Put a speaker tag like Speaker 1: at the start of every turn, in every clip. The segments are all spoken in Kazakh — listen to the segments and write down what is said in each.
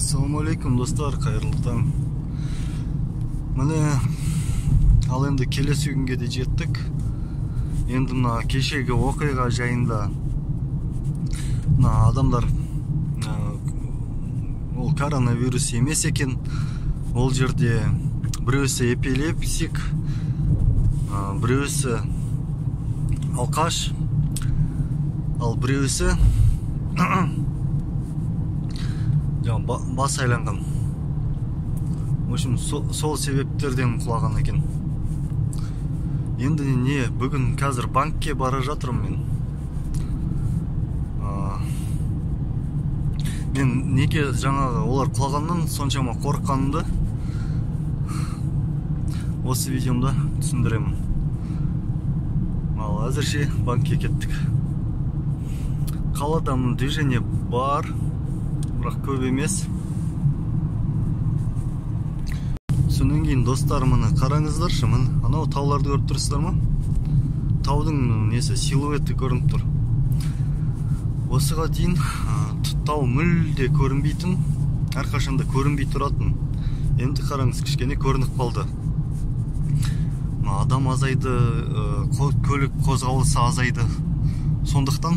Speaker 1: Ассалаумалейкум достар, кайырлы таң. Міне ал енді келесі күнге де жеттік. Енді мына кешегі оқиға жайында мына адамдар ол коронавирус емес екен. Ол жерде біреусі эпилепсик, біреусі алқаш, ал біреусі бас айланған. В общем, сол себептерден құлаған екен. Енді не, бүгін қазір банкке бара жатырмын мен. Мен неге жаңағы олар құлағаннан соншама қорыққанымды осы видеомда түсіндіремін. Ал әзірше банкке кеттік. Қаладан движение бар, бірақ көп емес. Сонан кейін достар, міне қараңыздаршы, міне анау тауларды көріп тұрсыздар ма? Таудың несі, силуэті көрініп тұр. Осыға дейін тау мүлде көрінбейтін, әрқашанда көрінбей тұратын. Енді қараңыз, кішкене көрініп қалды. Адам азайды, көлік қозғалысы азайды. Сондықтан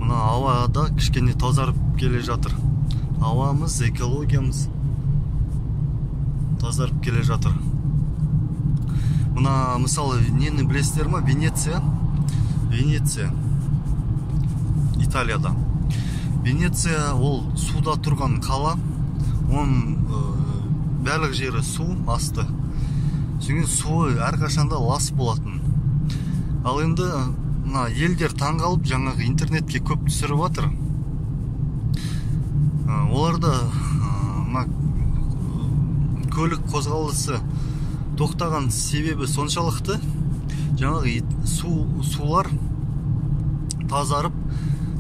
Speaker 1: мына ауада кішкене тазарып келе жатыр. Ауамыз, экологиямыз тазарып келе жатыр. Мына мысалы нені білесіздер ма? Венеция, Италияда. Венеция ол суда тұрған қала. Оның барлық жері су асты. Сөйткен суы әрқашанда лас болатын. Ал енді елдер таңғалып жаңағы интернетке көп түсіріп жатыр. Оларда көлік қозғалысы тоқтаған себебі соншалықты, жаңағы сулар тазарып,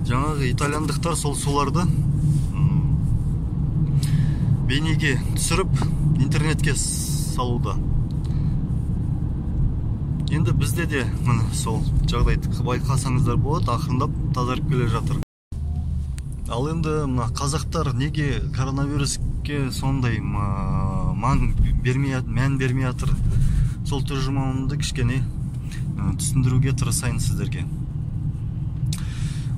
Speaker 1: жаңағы итальяндықтар сол суларды бейнеге түсіріп интернетке салуда. Енді бізде де сол жағдайды байқасаңыздар болады, ақырындап тазарып келе жатыр. Ал енді қазақтар неге коронавируске сондай мән бермей жатыр? Сол тұжырымымды кішкене түсіндіруге тырысайын сіздерге.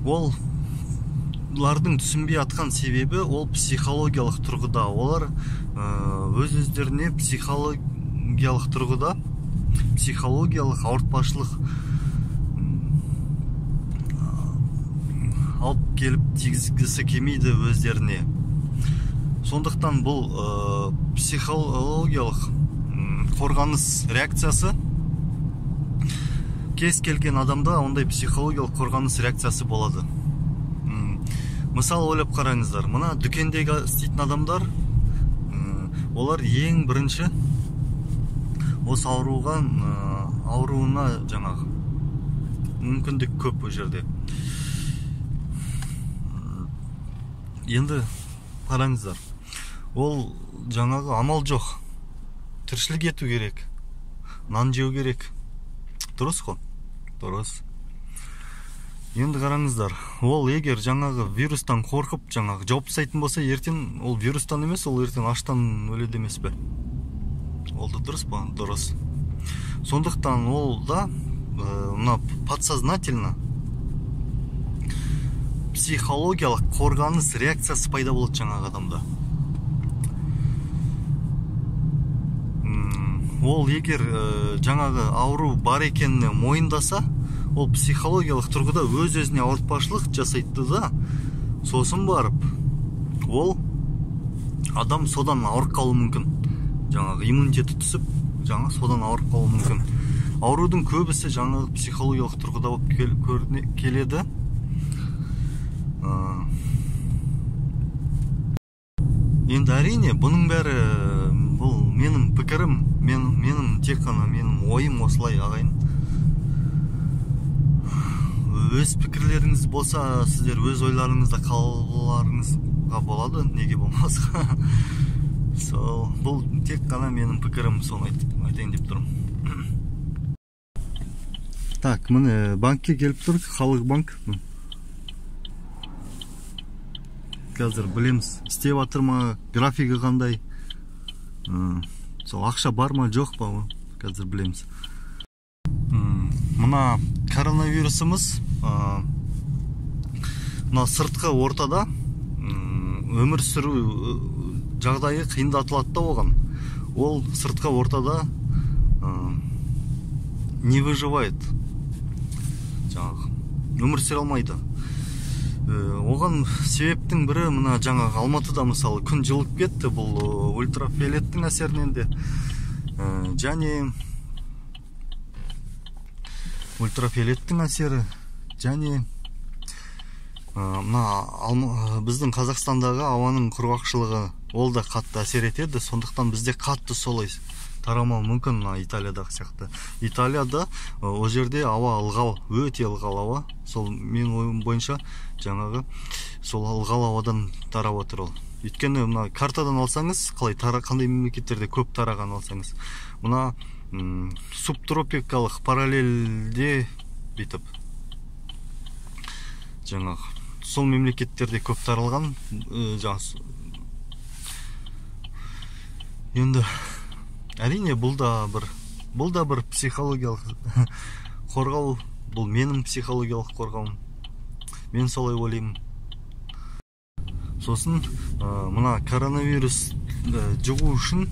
Speaker 1: Олардың түсінбей атқан себебі ол психологиялық тұрғыда. Олар өз-өздеріне психологиялық тұрғыда психологиялық ауыртпашылық алып келіп тигізгісі келмейді өздеріне. Сондықтан бұл психологиялық қорғаныс реакциясы, кез келген адамда ондай психологиялық қорғаныс реакциясы болады. Мысалы ойлап қараңыздар, мына дүкендегі істейтін адамдар, олар ең бірінші осы ауруына жаңағы мүмкіндік көп бұл жерде. Енді қараңыздар, ол жаңағы амал жоқ. Тіршілік ету керек, нан жеу керек. Дұрыс қой? Дұрыс. Енді қараңыздар, ол егер жаңағы вирустан қорқып жаңағы жауып тастайтын болса, ертең ол вирустан емес, ол ертең аштан өледі емес пе? Ол да дұрыс па? Дұрыс. Сондықтан ол да подсознательно психологиялық қорғаныс реакциясы пайда болады жаңағы адамда. Ол егер жаңағы ауру бар екеніне мойындаса, ол психологиялық тұрғыда өз-өзіне ауыртпашылық жасайды да, сосын барып, ол адам содан ауырып қалуы мүмкін. Жаңағы иммунитеті түсіп, жаңағы содан ауырып қалуы мүмкін. Аурудың көбісі жаңағы психологиялық тұрғыда болып келеді. Енді әрине, бұның бәрі бұл менің пікірім, менің тек қана менің ойым осылай ағайын. Өз пікірлеріңіз болса, сіздер өз ойларыңызда қалуларыңызға болады, неге болмасқа. Бұл тек қана менің пікірім, соны айтайын деп тұрмын. Так, міне банкке келіп тұр, халық банк. қазір білеміз, істеп жатыр ма, графигі қандай, сол ақша бар ма жоқ па, қазір білеміз. Мына коронавирусымыз мына сыртқы ортада өмір сүру жағдайы қиындатылады да оған. Ол сыртқы ортада не выживает, жаңағы өмір сүре алмайды. Оған себептің бірі мына жаңағы Алматыда мысалы күн жылып кетті, бұл ультрафиолеттің әсерінен де, және ультрафиолеттің әсері, және біздің Қазақстандағы ауаның құрғақшылығы ол да қатты әсер етеді. Сондықтан бізде қатты солай тарамау мүмкін Италиядағы сияқты. Италияда ол жерде ауа ылғал, өте ылғал ауа. Сол мен ойым бойынша жаңағы сол ылғал ауадан тарап отыр ол. Өйткені мына картадан алсаңыз, қандай мемлекеттерде көп тараған алсаңыз, мына субтропикалық параллельде бүйтіп жаңағы сол мемлекеттерде көп таралған. Енді әрине бұл да бір психологиялық қорғау, бұл менің психологиялық қорғауым, мен солай ойлаймын. Сосын мына коронавирус жұғу үшін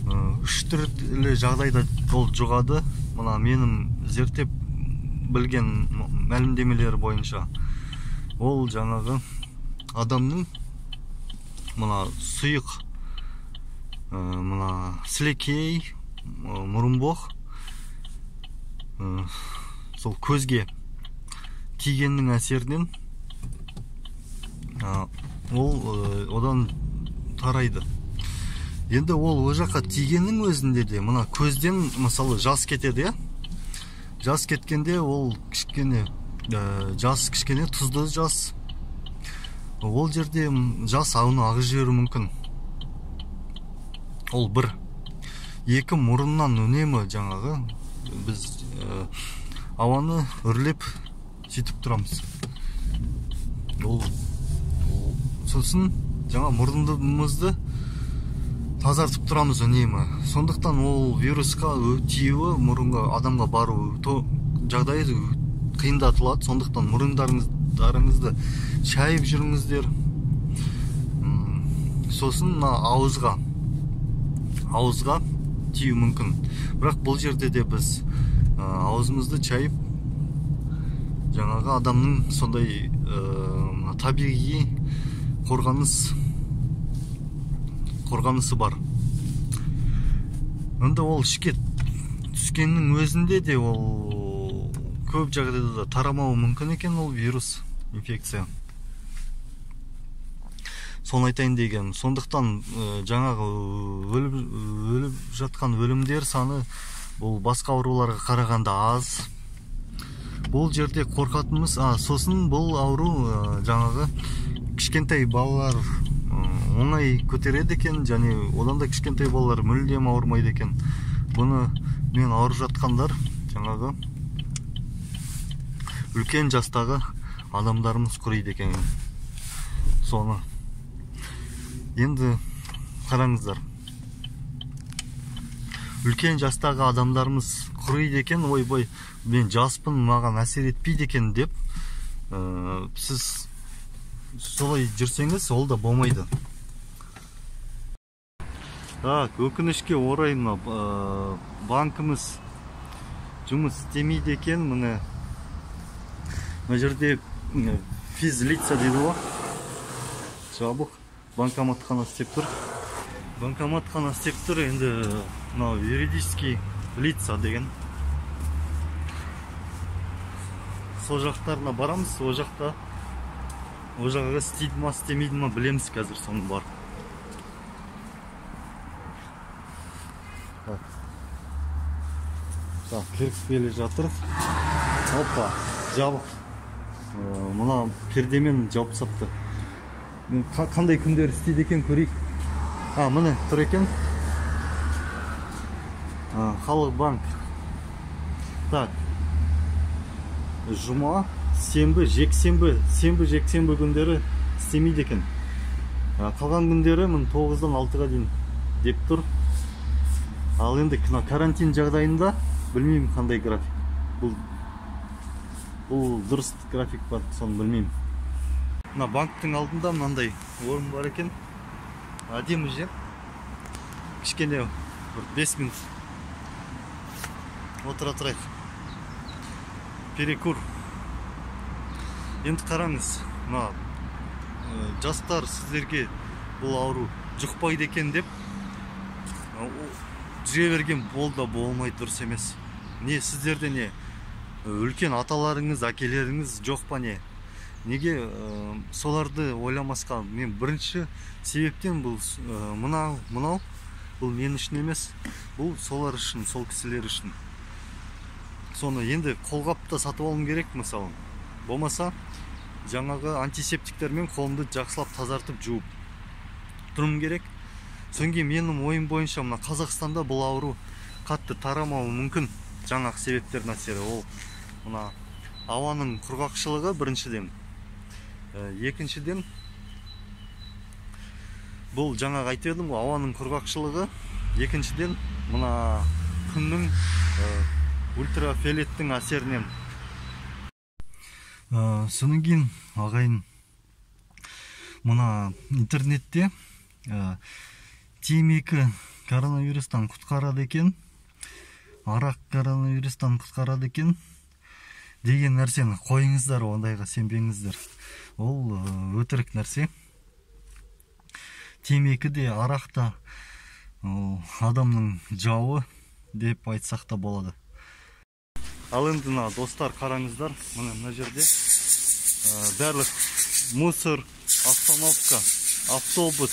Speaker 1: 3 түрлі жағдайда ол жұғады. Мына менің зерттеп білген мәлімдемелер бойынша ол жаңағы адамның мына сұйық, мына сілекей, мұрынбоқ, сол көзге тигеннің әсерінен ол одан тарайды. Енді ол жаққа тигеннің өзінде де мына көзден мысалы жас кетеді, жас кеткенде ол кішкене тұзды жас, ол жерде жас ауаны ағып жіберуі мүмкін. Ол бір. Екі, мұрыннан үнемі жаңағы біз ауаны үрлеп сөйтіп тұрамыз. Сосын жаңа мұрнымызды тазартып тұрамыз үнемі. Сондықтан ол вирусқа тиюі, мұрынға адамға бару жағдайы қиындатылады. Сондықтан мұрындарыңызды шайып жүріңіздер. Сосын ауызға тию мүмкін. Бірақ бұл жерде де біз аузымызды шайып жаңағы адамның сондай табиғи қорғанысы бар. Онда ол ішке түскеннің өзінде де ол көп жағдайда тарамауы мүмкін екен, ол вирус, инфекция. Соны айтайын деген. Сондықтан жаңағы өліп жатқан өлімдер саны бұл басқа ауруларға қарағанда аз. Бұл жерде қорқатынымыз, сосын бұл ауру жаңағы кішкентай балалар оңай көтереді екен, және одан да кішкентай балалар мүлдем ауырмайды екен. Бұны мен ауырып жатқандар жаңағы үлкен жастағы адамдарымыз құриды екен. Соны енді қараңыздар, үлкен жастағы адамдарымыз құриды екен, ойбай мен жаспын, маған әсер етпейді екен деп сіз солай жүрсеңіз, ол да болмайды. Өкінішке орай банкіміз жұмыс істемейді екен. Мына жерде физлица дейді ғой, жабық. Банкомат қана істеп тұр. Енді юридический лица деген сол жақтарына барамыз. Ол жаққа істейді ма, істемейді ма білеміз қазір, соны бар. Кіріп келе жатыр. Опа, жабық. Мына пердемен жауып сапты. Қандай күндер істейді екен көрейік. Міне тұр екен. Халық банк. Так. Жұма, сенбі, жексенбі күндері істемейді екен. Калган күндері 9-дан 6-га дейін деп тұр. Ал енді карантин жағдайында білмеймін қандай график. Бұл дұрыс график бар, соны білмеймін. Мына банктың алдында мынандай орын бар екен. Әдемі жер. Кішкене 5 минут отыра тұрайық. Перекур. Енді қараңыз, жастар сіздерге бұл ауру жұқпайды екен деп жүре берген болмайды, дұрыс емес. Не сіздерде не үлкен аталарыңыз, әкелеріңіз жоқ па не? Неге соларды ойламасқа? Мен бірінші себептен бұл мынау бұл мен үшін емес, бұл солар үшін, сол кісілер үшін. Соны енді қолғапта сатып алым керек мысалы. Болмаса жаңағы антисептиктермен қолымды жақсылап тазартып жуып тұрым керек. Соңғы менің ойым бойынша мына Қазақстанда бұл ауру қатты тарамауы мүмкін. Жаңағы себептердің әсері ол мына ауаның құрғақшылығы біріншіден. Екіншіден бұл жаңағы айтып едім, ауаның құрғақшылығы. Екіншіден мына күннің ультрафиолеттің әсерінен. Содан кейін ағайын мына интернетте темекі коронавирустан құтқарады екен, арақ коронавирустан құтқарады екен деген нәрсені қойыңыздар, ондайға сенбеңіздер. Ол өтірік нәрсе. Темекі де, арақ та адамның жауы деп айтсақ та болады. Ал енді достар, қараңыздар, мына жерде барлық мусор, остановка, автобус,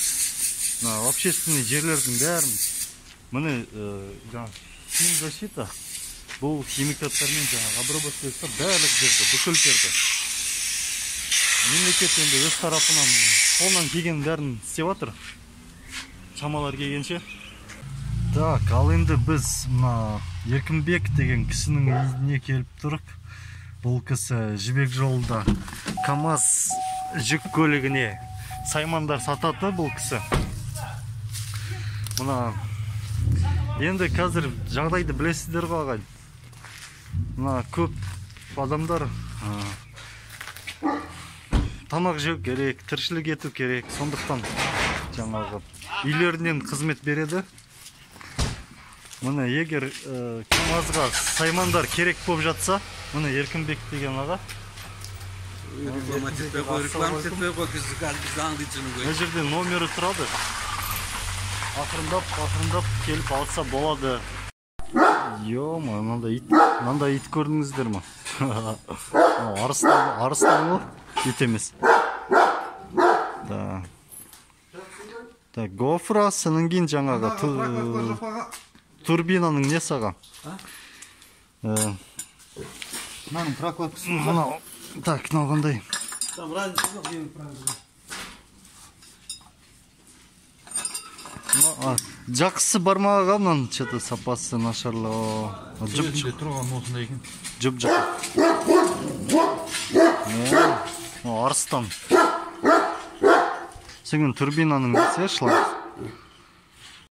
Speaker 1: общественный жерлердің бәрін міне химзащита бұл химикаттармен обработка етіп барлық жерді, бүкіл жерді. Мемлекет енді өз тарапынан қолынан келген бәрін істеп жатыр, шамалар келгенше. Так, ал енді біз мына Еркінбек деген кісінің үйіне келіп тұрық. Бұл кісі жібек жолында КамАЗ жүк көлігіне саймандар сатады бұл кісі. Мына енді қазір жағдайды білесіздер ғой ағайын. Мына көп адамдар тамақ жеу керек, тіршілік ету керек. Сондықтан жаңағы үйлерінен қызмет береді. Міне егер КамАЗға саймандар керек болып жатса, міне Еркінбек деген аға. Мына жерде номері тұрады. Ақырындап келіп алса болады. Йома, мынандай ит көрдіңіздер ма? Арыстан ғой, ит емес. Гофра сінің кейін жаңағы турбинаның не саған?
Speaker 2: Мынаның прокладкасы.
Speaker 1: Мынау. Так, мынау қандай? Жақсы бармаға мынаның что-то сапасы нашарлау.
Speaker 2: Жүп тұрған осындай екен.
Speaker 1: Жүп. Арыстан. Сенің турбинаның несі шланг?